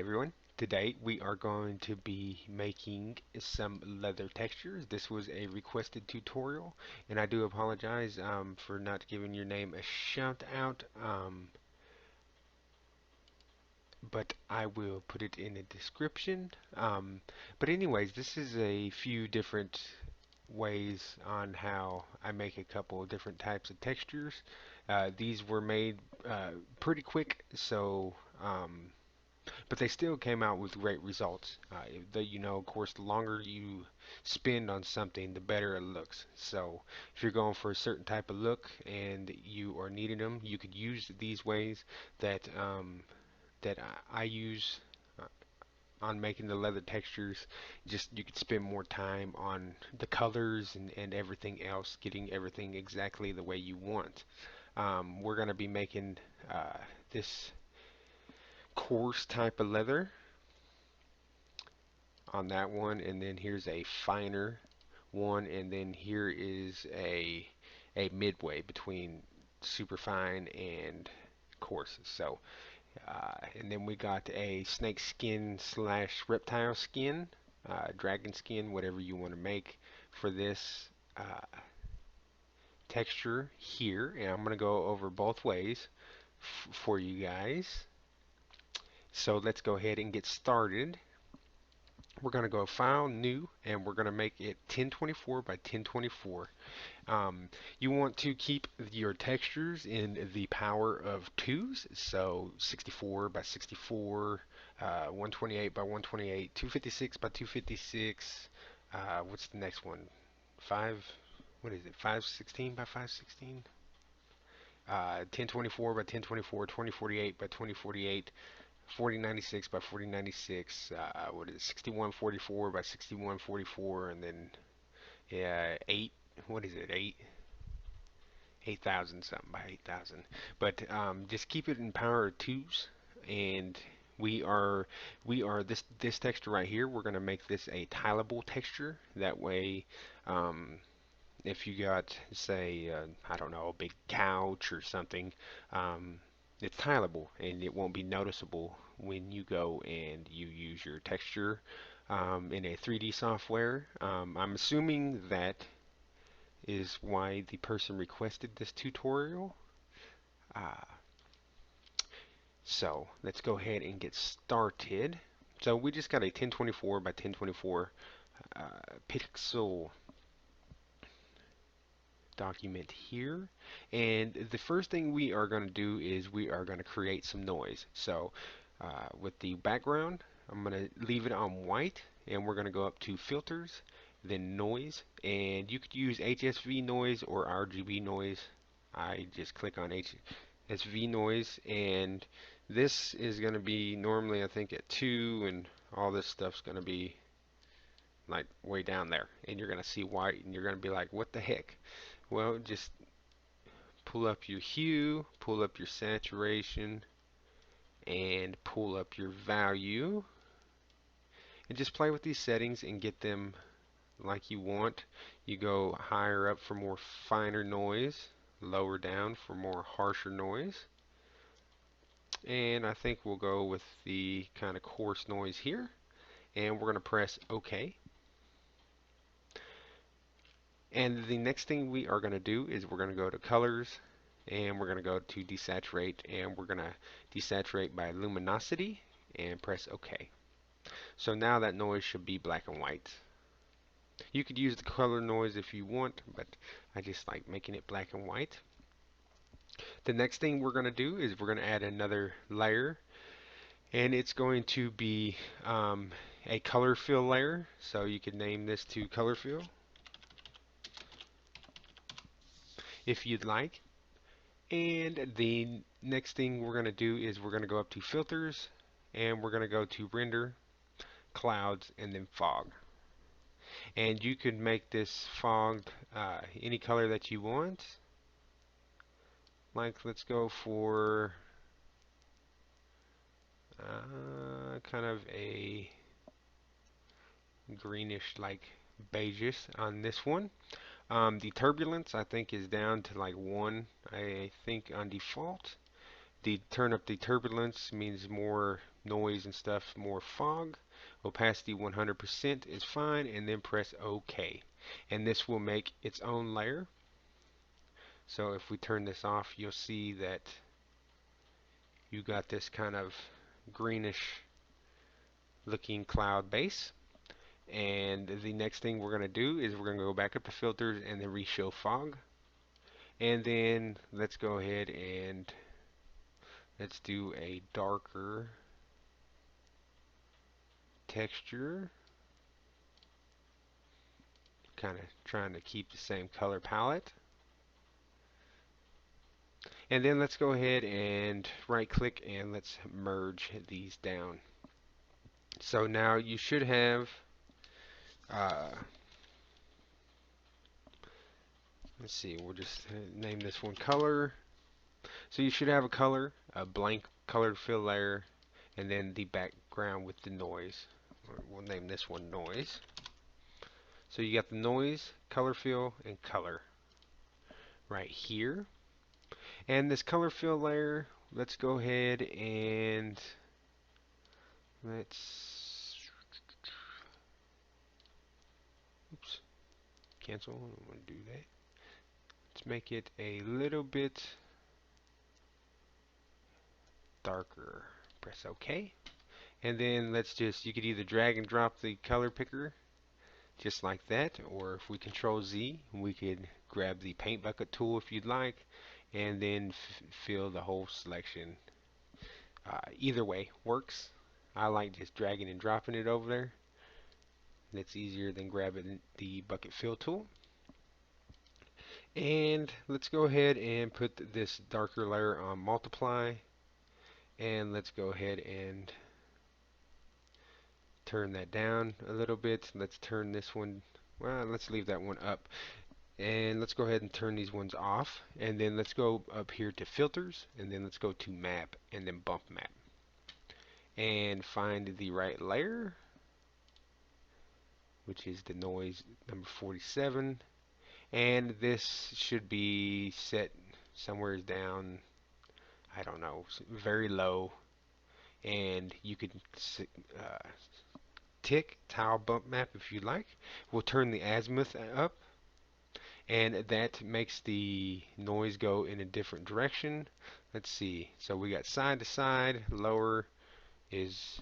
everyone. Today we are going to be making some leather textures. This was a requested tutorial, and I do apologize for not giving your name a shout out, but I will put it in the description. But anyways, this is a few different ways on how I make a couple of different types of textures. These were made pretty quick, so but they still came out with great results. Of course, the longer you spend on something, the better it looks. So, if you're going for a certain type of look and you are needing them, you could use these ways that I use on making the leather textures. Just you could spend more time on the colors and everything else, getting everything exactly the way you want. We're going to be making this coarse type of leather on that one, and then here's a finer one, and then here is a midway between super fine and coarse. So and then we got a snake skin slash reptile skin, dragon skin, whatever you want to make for this texture here, and I'm going to go over both ways for you guys. So let's go ahead and get started. We're going to go File, New, and we're going to make it 1024 by 1024. You want to keep your textures in the power of 2s, so 64 by 64, 128 by 128, 256 by 256. What's the next one? 5, what is it? 516 by 516? 1024 by 1024, 2048 by 2048, 4096 by 4096, what is it, 6144 by 6144, and then yeah, 8, what is it, 8,000 something by 8,000. But just keep it in power of twos, and we are this texture right here. We're gonna make this a tileable texture. That way, um, if you got, say, I don't know, a big couch or something, um, it's tileable and it won't be noticeable when you go and you use your texture in a 3D software. I'm assuming that is why the person requested this tutorial. Uh, so let's go ahead and get started. So we just got a 1024 by 1024 uh, pixel document here, and the first thing we are going to do is we are going to create some noise. So with the background, I'm going to leave it on white, and we're going to go up to filters, then noise, and you could use HSV noise or RGB noise. I just click on HSV noise, and this is going to be normally, I think, at 2, and all this stuff's going to be like way down there, and you're going to see white, and you're going to be like, what the heck? Well, just pull up your hue, pull up your saturation, and pull up your value, and just play with these settings and get them like you want. You go higher up for more finer noise, lower down for more harsher noise, and I think we'll go with the kind of coarse noise here, and we're going to press OK. And the next thing we are going to do is we're going to go to colors, and we're going to go to desaturate, and we're going to desaturate by luminosity and press OK. So now that noise should be black and white. You could use the color noise if you want, but I just like making it black and white. The next thing we're going to do is we're going to add another layer, and it's going to be a color fill layer. So you could name this to color fill if you'd like. And the next thing we're going to do is we're going to go up to filters, and we're going to go to render, clouds, and then fog. And you could make this fog any color that you want. Like, let's go for kind of a greenish, like beigeish on this one. The turbulence I think is down to like 1, I think, on default. The turn up the turbulence means more noise and stuff, more fog. Opacity 100% is fine, and then press OK. And this will make its own layer. So if we turn this off, you'll see that you got this kind of greenish looking cloud base. And the next thing we're going to do is we're going to go back up to filters and then reshow fog. And then let's go ahead and let's do a darker texture. Kind of trying to keep the same color palette. And then let's go ahead and right click and let's merge these down. So now you should have uh, let's see, we'll just name this one color. So you should have a color, a blank colored fill layer, and then the background with the noise. We'll name this one noise. So you got the noise, color fill, and color right here. And this color fill layer, let's go ahead and let's, oops, cancel. I don't want to do that. Let's make it a little bit darker. Press OK. And then let's just, you could either drag and drop the color picker just like that, or if we control Z, we could grab the paint bucket tool if you'd like, and then fill the whole selection. Either way works. I like just dragging and dropping it over there. That's easier than grabbing the bucket fill tool. And let's go ahead and put this darker layer on multiply, and let's go ahead and turn that down a little bit. Let's turn this one, well, let's leave that one up. And let's go ahead and turn these ones off. And then let's go up here to filters, and then let's go to map, and then bump map. And find the right layer, which is the noise number 47. And this should be set somewhere down, I don't know, very low. And you could tick tile bump map if you like. We'll turn the azimuth up, and that makes the noise go in a different direction. Let's see. So we got side to side. Lower is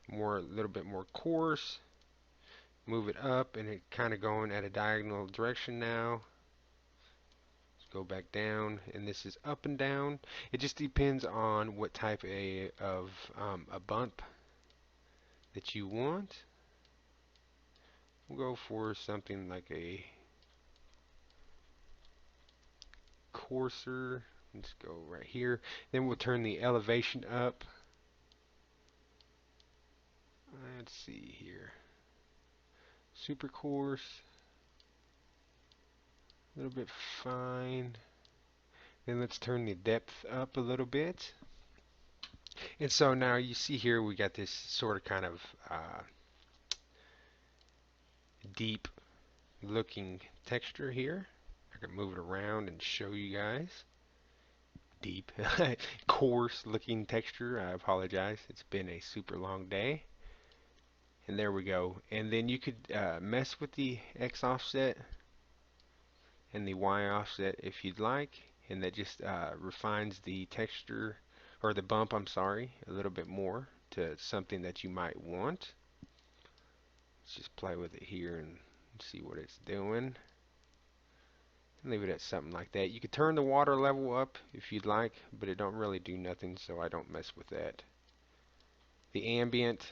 more, a little bit more coarse. Move it up, and it kind of going at a diagonal direction now. Let's go back down, and this is up and down. It just depends on what type of a bump that you want. We'll go for something like a coarser. Let's go right here. Then we'll turn the elevation up. Let's see here. Super coarse. A little bit fine. Then let's turn the depth up a little bit. And so now you see here we got this sort of kind of deep looking texture here. I can move it around and show you guys. Deep, coarse looking texture. I apologize. It's been a super long day. And there we go. And then you could mess with the X offset and the Y offset if you'd like. And that just refines the texture, or the bump, I'm sorry, a little bit more to something that you might want. Let's just play with it here and see what it's doing. Leave it at something like that. You could turn the water level up if you'd like, but it don't really do nothing, so I don't mess with that. The ambient,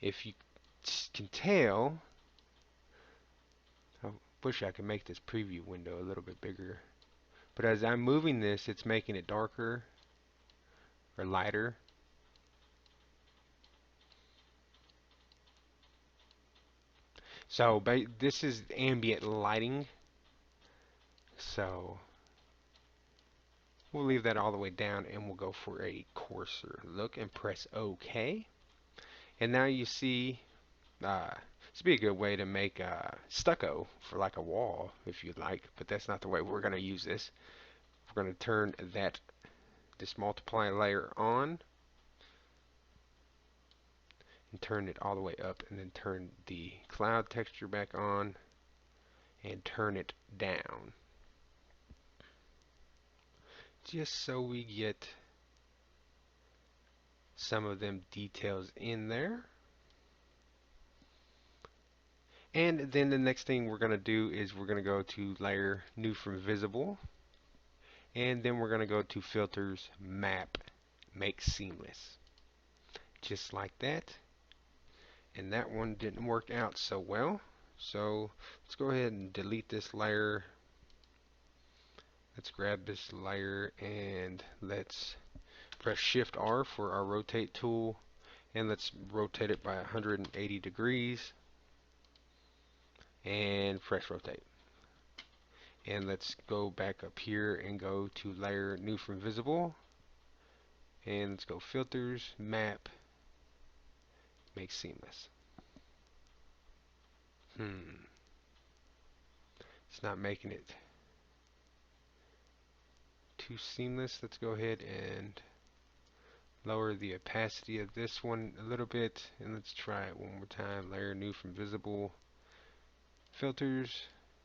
if you can tell, I wish I could make this preview window a little bit bigger. But as I'm moving this, it's making it darker or lighter. So this is ambient lighting. So we'll leave that all the way down, and we'll go for a coarser look and press OK. And now you see this would be a good way to make stucco for like a wall if you'd like, but that's not the way we're going to use this. We're going to turn this multiply layer on, and turn it all the way up, and then turn the cloud texture back on and turn it down, just so we get some of them details in there. And then the next thing we're going to do is we're going to go to layer new from visible, and then we're going to go to filters, map, make seamless, just like that. And that one didn't work out so well, so let's go ahead and delete this layer. Let's grab this layer and let's press Shift R for our rotate tool, and let's rotate it by 180 degrees and press rotate. And let's go back up here and go to layer new from visible, and let's go filters, map, make seamless. It's not making it too seamless. Let's go ahead and lower the opacity of this one a little bit, and let's try it one more time. Layer new from visible, filters,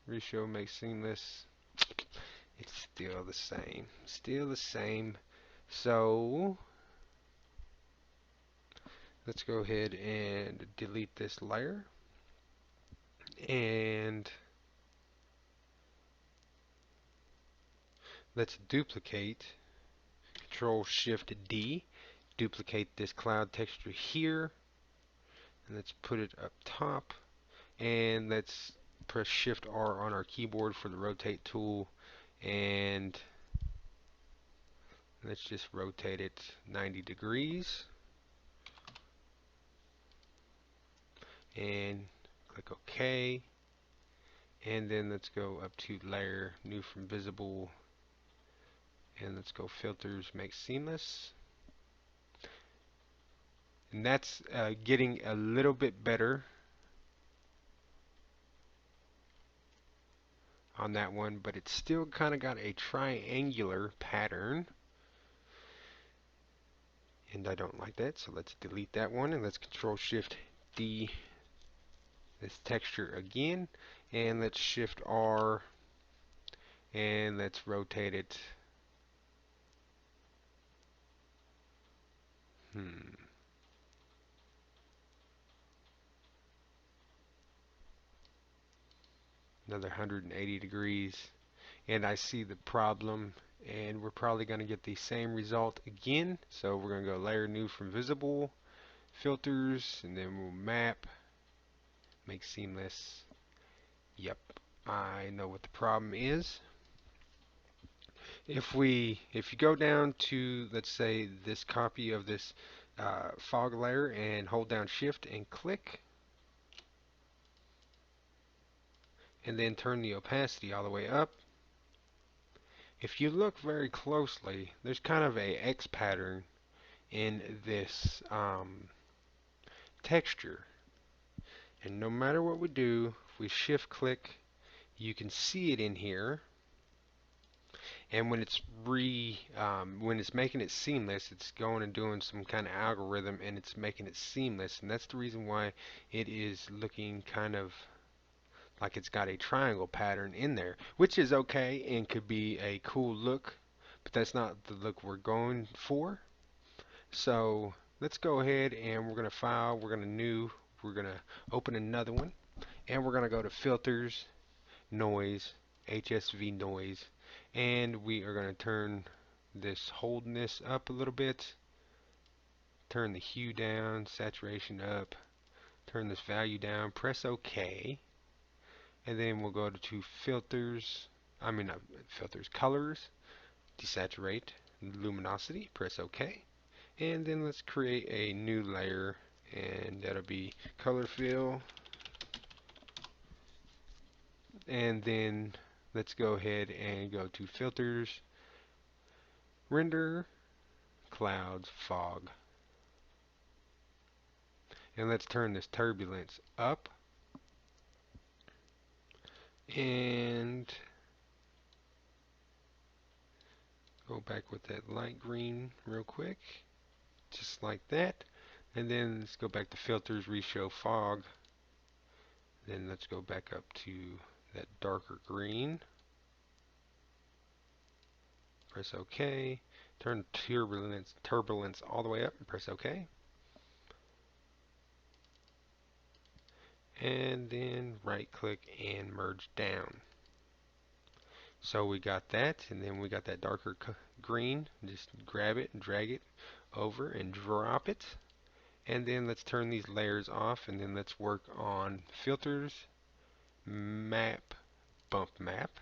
reshow, make seamless. It's still the same, still the same. So let's go ahead and delete this layer, and let's duplicate. Control Shift D, duplicate this cloud texture here, and let's put it up top, and let's press Shift R on our keyboard for the rotate tool, and let's just rotate it 90 degrees, and click OK, and then let's go up to layer new from visible, and let's go filters, make seamless. And that's getting a little bit better on that one, but it's still kind of got a triangular pattern, and I don't like that, so let's delete that one, and let's Control Shift D this texture again, and let's Shift R, and let's rotate it. Another 180 degrees, and I see the problem, and we're probably going to get the same result again. So we're going to go layer new from visible, filters, and then we'll map, make seamless. Yep, I know what the problem is. If you go down to, let's say, this copy of this fog layer and hold down Shift and click, and then turn the opacity all the way up, if you look very closely, there's kind of a X pattern in this texture. And no matter what we do, if we shift click, you can see it in here. And when it's making it seamless, it's going and doing some kind of algorithm, and it's making it seamless. And that's the reason why it is looking kind of like it's got a triangle pattern in there, which is okay and could be a cool look, but that's not the look we're going for. So let's go ahead and we're going to file, we're going to open another one, and we're going to go to filters, noise, HSV noise, and we are going to turn this holdness up a little bit, turn the hue down, saturation up, turn this value down, press OK, and then we'll go to filters, not filters, colors, desaturate, luminosity, press OK. And then let's create a new layer, and that'll be color fill. And then let's go ahead and go to filters, render, clouds, fog. And let's turn this turbulence up. And go back with that light green real quick. Just like that. And then let's go back to filters, reshow fog. Then let's go back up to that darker green. Press OK. Turn turbulence all the way up and press OK. And then right click and merge down. So we got that, and then we got that darker green. Just grab it and drag it over and drop it. And then let's turn these layers off, and then let's work on filters, map, bump map.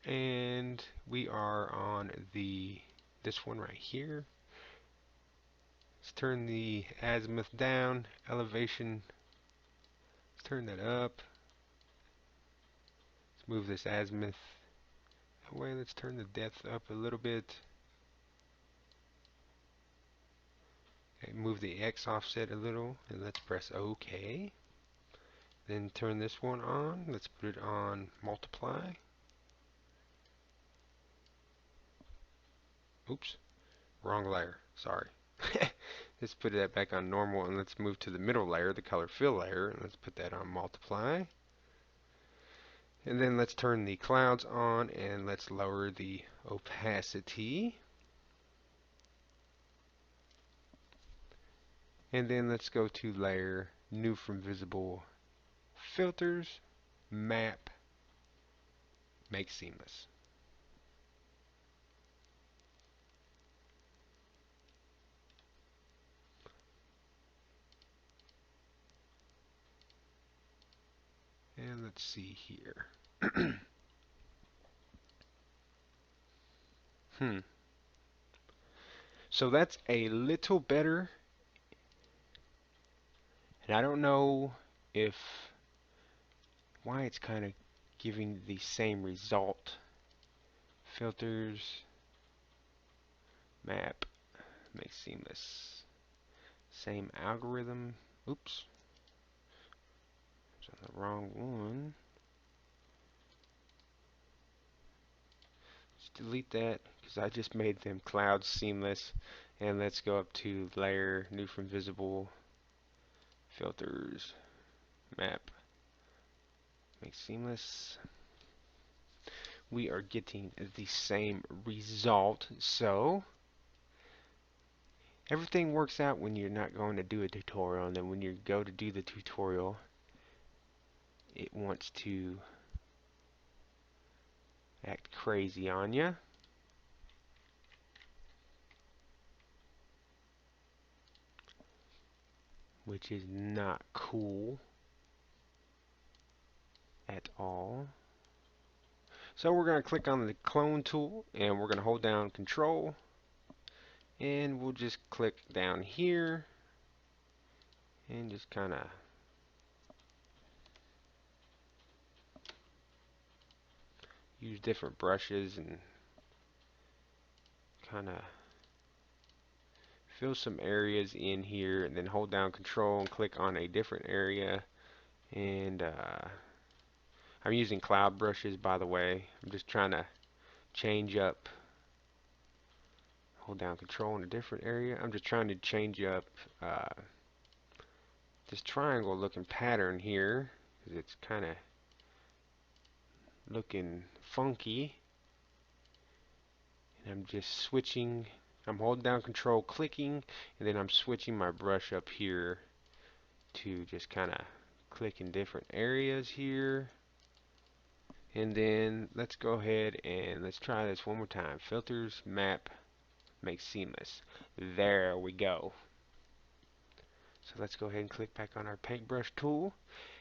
And we are on this one right here. Let's turn the azimuth down, elevation, let's turn that up. Let's move this azimuth that way. Let's turn the depth up a little bit. Okay, move the X offset a little, and let's press OK. Then turn this one on. Let's put it on multiply. Oops, wrong layer. Sorry. Let's put that back on normal, and let's move to the middle layer, the color fill layer, and let's put that on multiply. And then let's turn the clouds on, and let's lower the opacity. And then let's go to layer, new from visible, filters, map, make seamless. And let's see here. So that's a little better, and I don't know if why it's kind of giving the same result. Filters, map, make seamless. Same algorithm. Oops, it's on the wrong one. Let's delete that because I just made them clouds seamless. And let's go up to layer, new from visible, filters, map, make seamless. We are getting the same result. So everything works out when you're not going to do a tutorial, and then when you go to do the tutorial, it wants to act crazy on you. Which is not cool at all. So we're going to click on the clone tool, and we're going to hold down control, and we'll just click down here and just kind of use different brushes and kind of fill some areas in here, and then hold down control and click on a different area. And I'm using cloud brushes, by the way. I'm just trying to change up, hold down control in a different area. I'm just trying to change up this triangle looking pattern here, because it's kind of looking funky. And I'm just switching, I'm holding down control, clicking, and then I'm switching my brush up here to just kind of click in different areas here. And then let's go ahead and let's try this one more time. Filters, map, make seamless. There we go. So let's go ahead and click back on our paintbrush tool,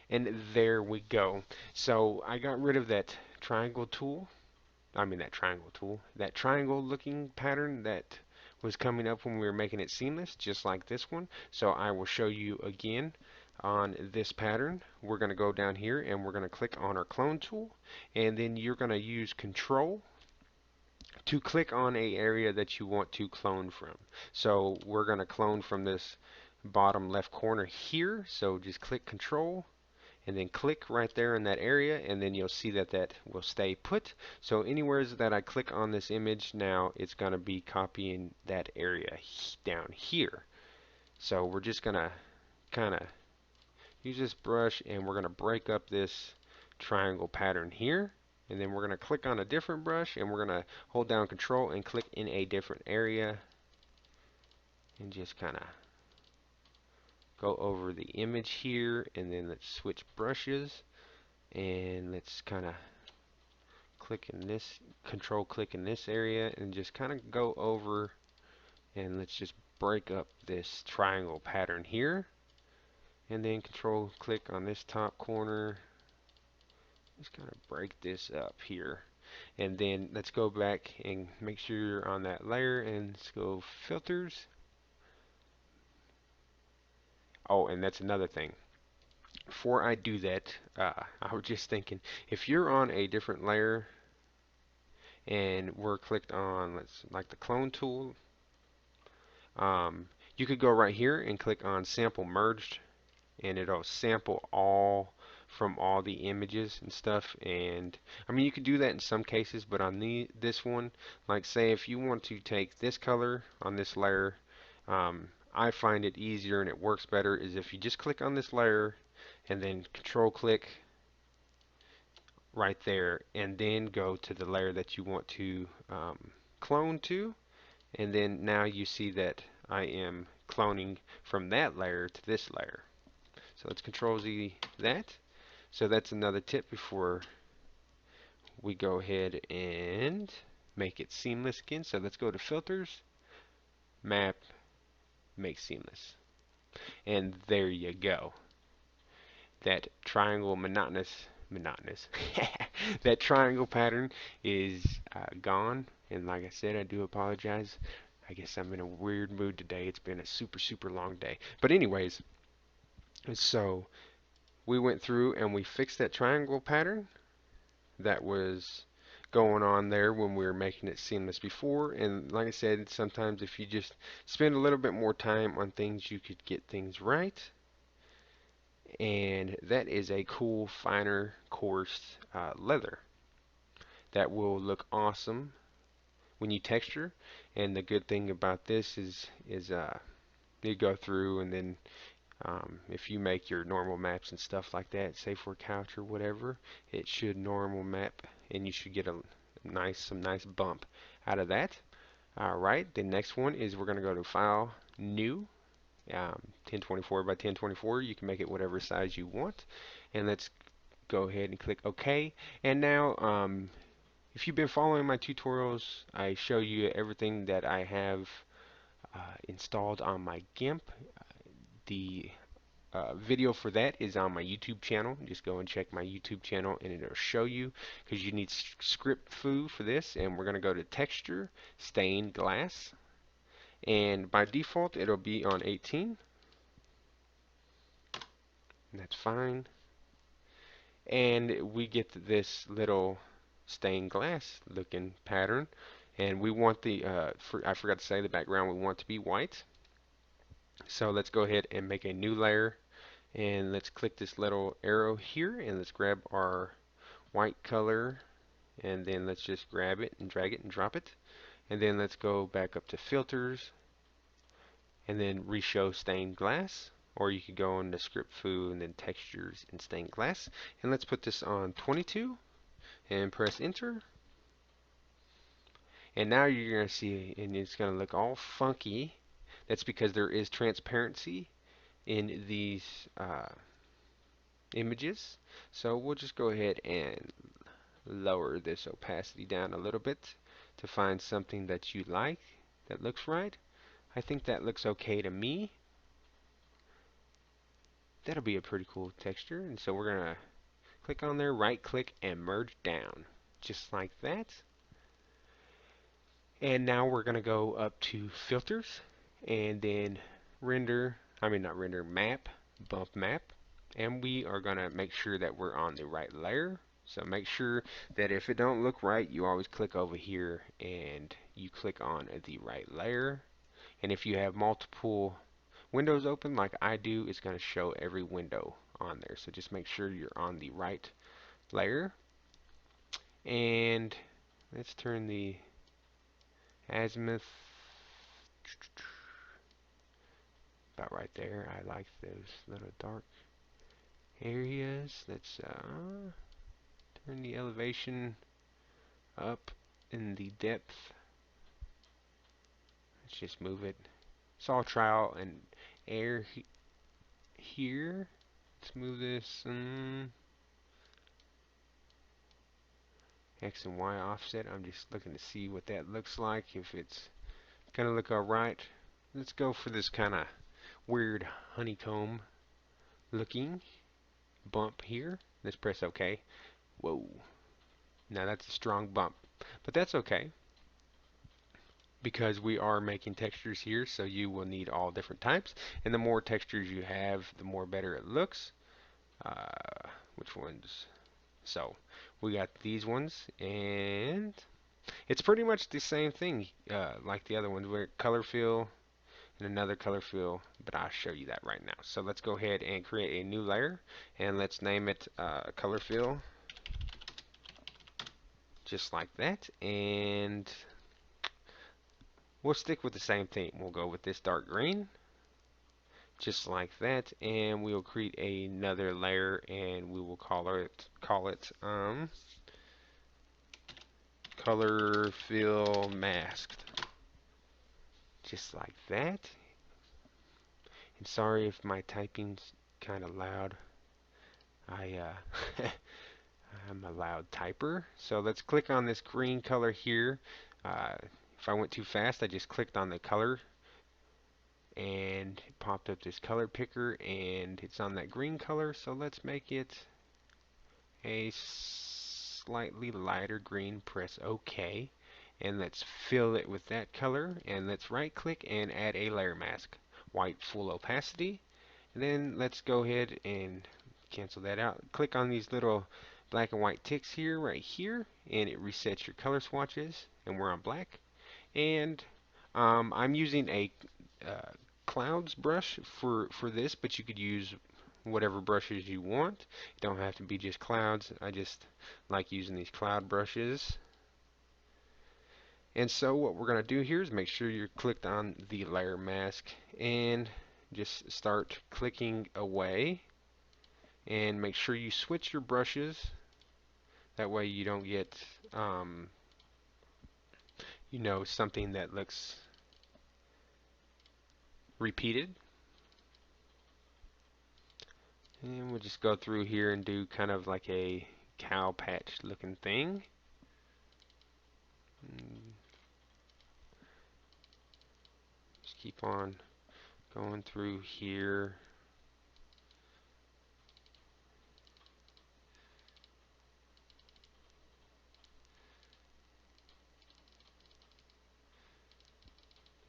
and there we go. So I got rid of that triangle tool. That triangle looking pattern that was coming up when we were making it seamless, just like this one. So I will show you again on this pattern. We're going to go down here and we're going to click on our clone tool, and then you're going to use control to click on a area that you want to clone from. So we're going to clone from this bottom left corner here. So just click control and then click right there in that area, and then you'll see that that will stay put. So anywhere that I click on this image now, it's going to be copying that area down here. So we're just gonna kind of use this brush and we're gonna break up this triangle pattern here. And then we're gonna click on a different brush and we're gonna hold down Control and click in a different area and just kind of go over the image here. And then let's switch brushes and let's kind of click in this, Control click in this area and just kind of go over and let's just break up this triangle pattern here. And then Control click on this top corner. Just kind of break this up here. And then let's go back and make sure you're on that layer and let's go filters. Oh, and that's another thing. Before I do that, I was just thinking, if you're on a different layer and we're clicked on, let's like the clone tool, you could go right here and click on sample merged and it'll sample all from all the images and stuff. And I mean, you could do that in some cases, but on this one, like say if you want to take this color on this layer, I find it easier and it works better is if you just click on this layer and then control click right there and then go to the layer that you want to clone to, and then now you see that I am cloning from that layer to this layer. So let's Control Z that. So that's another tip before we go ahead and make it seamless again. So let's go to filters, map, make seamless. And there you go. That triangle monotonous. That triangle pattern is gone. And like I said, I do apologize. I guess I'm in a weird mood today. It's been a super long day. But anyways, so we went through and we fixed that triangle pattern that was going on there when we were making it seamless before. And like I said, sometimes if you just spend a little bit more time on things, you could get things right. And that is a cool, finer, coarse leather that will look awesome when you texture. And the good thing about this is you go through and then if you make your normal maps and stuff like that, say for a couch or whatever, it should normal map and you should get some nice bump out of that. Alright, the next one is we're going to go to File, New, 1024 by 1024. You can make it whatever size you want. And let's go ahead and click OK. And now, if you've been following my tutorials, I show you everything that I have installed on my Gimp. The video for that is on my YouTube channel. Just go and check my YouTube channel and it'll show you, because you need script foo for this. And we're going to go to texture, stained glass, and by default it'll be on 18, and that's fine. And we get this little stained glass looking pattern, and we want the I forgot to say the background we want to be white. So let's go ahead and make a new layer, and let's click this little arrow here and let's grab our white color, and then let's just grab it and drag it and drop it. And then let's go back up to filters and then reshow stained glass, or you could go into script foo and then textures and stained glass. And let's put this on 22 and press enter. And now you're going to see, and it's going to look all funky. That's because there is transparency in these images. So we'll just go ahead and lower this opacity down a little bit to find something that you like that looks right. I think that looks okay to me. That'll be a pretty cool texture. And so we're going to click on there, right click, and merge down. Just like that. And now we're going to go up to filters and then not render, map, bump map. And we are going to make sure that we're on the right layer. So make sure that if it don't look right, you always click over here and you click on the right layer. And if you have multiple windows open like I do, it's going to show every window on there. So just make sure you're on the right layer. And let's turn the azimuth about right there. I like those little dark areas. Let's turn the elevation up in the depth. Let's just move it. It's all trial and error here. Let's move this X and Y offset. I'm just looking to see what that looks like. If it's gonna look alright. Let's go for this kind of weird honeycomb looking bump here. Let's press OK. Whoa. Now that's a strong bump. But that's okay, because we are making textures here, so you will need all different types. And the more textures you have, the more better it looks. Which ones? So we got these ones, and it's pretty much the same thing like the other ones. We're color fill and another color fill, but I'll show you that right now. So let's go ahead and create a new layer, and let's name it color fill, just like that. And we'll stick with the same theme. We'll go with this dark green, just like that, and we'll create another layer, and we will call it color fill masked, just like that. And sorry if my typing's kind of loud. I'm a loud typer. So let's click on this green color here. Uh, if I went too fast, I just clicked on the color and it popped up this color picker, and it's on that green color. So let's make it a slightly lighter green. Press OK, and let's fill it with that color, and let's right click and add a layer mask, white full opacity. And then let's go ahead and cancel that out. Click on these little black and white ticks here, right here, and it resets your color swatches, and we're on black. And I'm using a uh, clouds brush for this, but you could use whatever brushes you want. It don't have to be just clouds. I just like using these cloud brushes. And so what we're going to do here is make sure you're clicked on the layer mask and just start clicking away, and make sure you switch your brushes. That way you don't get something that looks repeated. And we'll just go through here and do kind of like a cow patch looking thing. Just keep on going through here.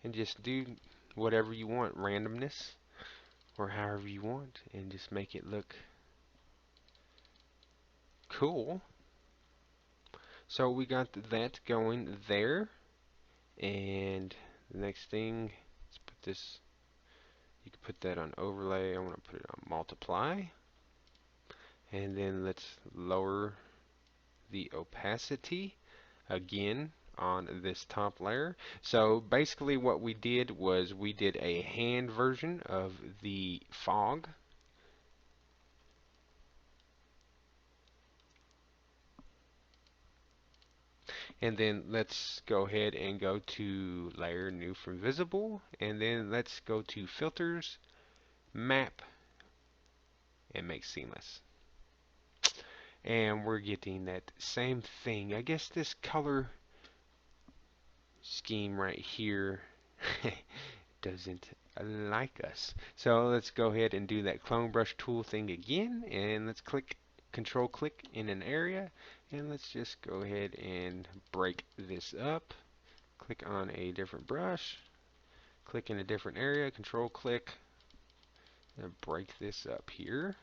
And just do whatever you want, randomness, or however you want, and just make it look cool. So we got that going there. And the next thing, let's put this, you can put that on overlay. I want to put it on multiply. And then let's lower the opacity again on this top layer. So basically what we did was we did a hand version of the fog. And then let's go ahead and go to layer new from visible, and then let's go to filters, map, and make seamless. And we're getting that same thing. I guess this color scheme right here doesn't like us. So let's go ahead and do that clone brush tool thing again, and let's control click in an area, and let's just go ahead and break this up. Click on a different brush, click in a different area, control click, and break this up here.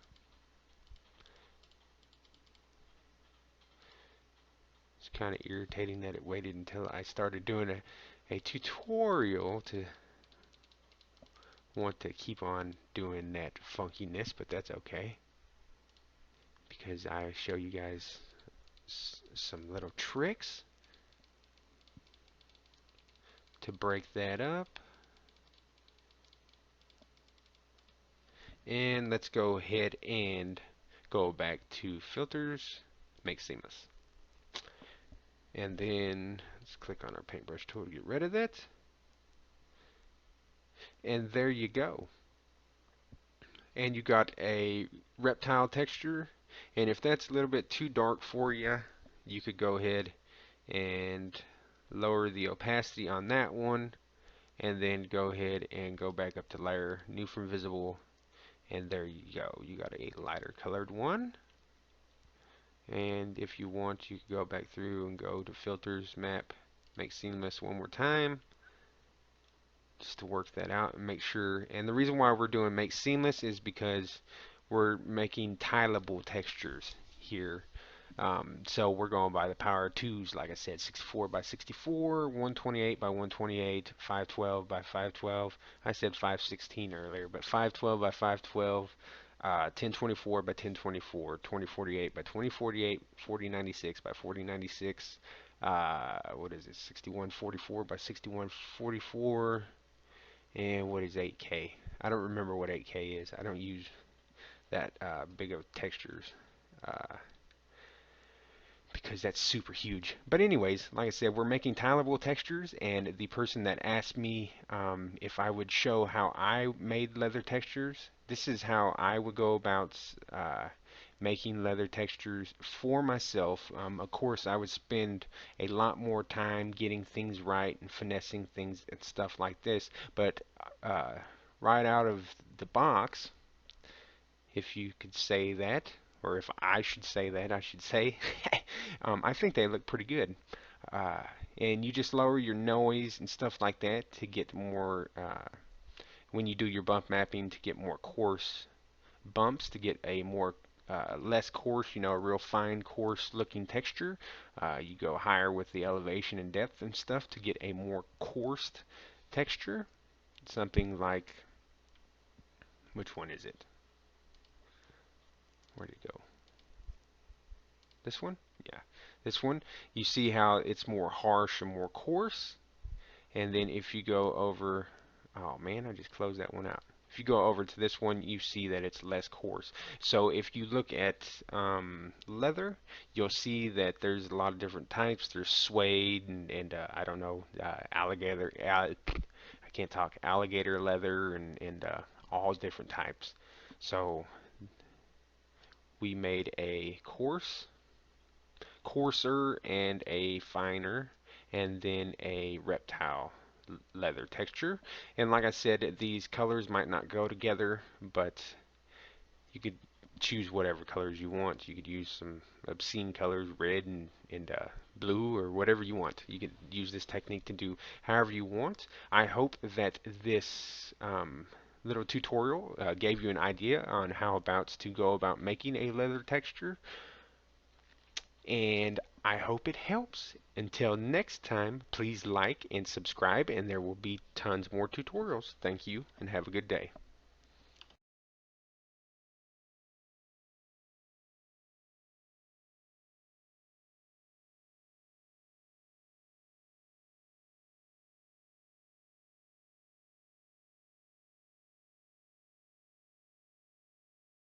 It's kind of irritating that it waited until I started doing a tutorial to want to keep on doing that funkiness, but that's okay, because I show you guys some little tricks to break that up. And let's go ahead and go back to filters, make seamless. And then let's click on our paintbrush tool to get rid of that. And there you go. And you got a reptile texture. And if that's a little bit too dark for you, you could go ahead and lower the opacity on that one, and then go ahead and go back up to layer, new from visible, and there you go. You got a lighter colored one. And if you want, you can go back through and go to filters, map, make seamless one more time, just to work that out and make sure. And the reason why we're doing make seamless is because we're making tileable textures here. So we're going by the power twos, like I said, 64 by 64, 128 by 128, 512 by 512. I said 516 earlier, but 512 by 512, 1024 by 1024, 2048 by 2048, 4096 by 4096. What is it? 6144 by 6144. And what is 8K? I don't remember what 8K is. I don't use that big of textures. Because that's super huge. But anyways, like I said, we're making tileable textures, and the person that asked me if I would show how I made leather textures, this is how I would go about making leather textures for myself. Of course, I would spend a lot more time getting things right and finessing things and stuff like this, but uh, right out of the box, if you could say that, or if I should say that, I should say, I think they look pretty good. Uh, and you just lower your noise and stuff like that to get more, when you do your bump mapping, to get more coarse bumps, to get a more less coarse, a real fine, coarse looking texture. You go higher with the elevation and depth and stuff to get a more coarse texture. Something like, which one is it? Where'd it go? This one? Yeah. This one, you see how it's more harsh and more coarse. And then if you go over, oh man, I just closed that one out. If you go over to this one, you see that it's less coarse. So if you look at leather, you'll see that there's a lot of different types. There's suede and I don't know, alligator, I can't talk, alligator leather and all different types. So we made a coarser and a finer, and then a reptile leather texture. And like I said, these colors might not go together, but you could choose whatever colors you want. You could use some obscene colors, red and blue, or whatever you want. You could use this technique to do however you want. I hope that this little tutorial gave you an idea on how about to go about making a leather texture, and I hope it helps. Until next time, please like and subscribe, and there will be tons more tutorials. Thank you, and have a good day.